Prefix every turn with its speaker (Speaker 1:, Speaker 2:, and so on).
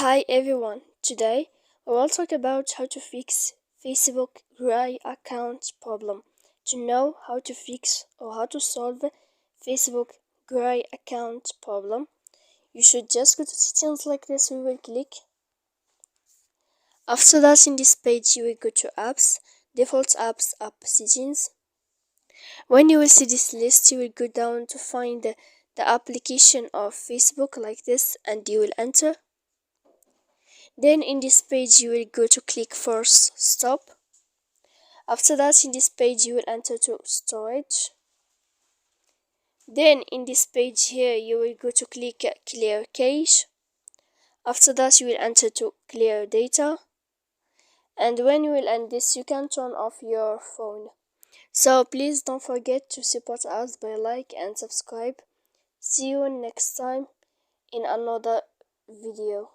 Speaker 1: Hi everyone, today we will talk about how to fix Facebook gray account problem. To know how to fix or how to solve Facebook gray account problem, you should just go to settings like this. We will click. After that, in this page you will go to apps, default apps, app settings. When you will see this list, you will go down to find the application of Facebook like this, and you will enter. Then in this page you will go to click force stop. After that, in this page you will enter to storage. Then in this page here you will go to click clear cache. After that you will enter to clear data, and when you will end this you can turn off your phone. So please don't forget to support us by like and subscribe. See you next time in another video.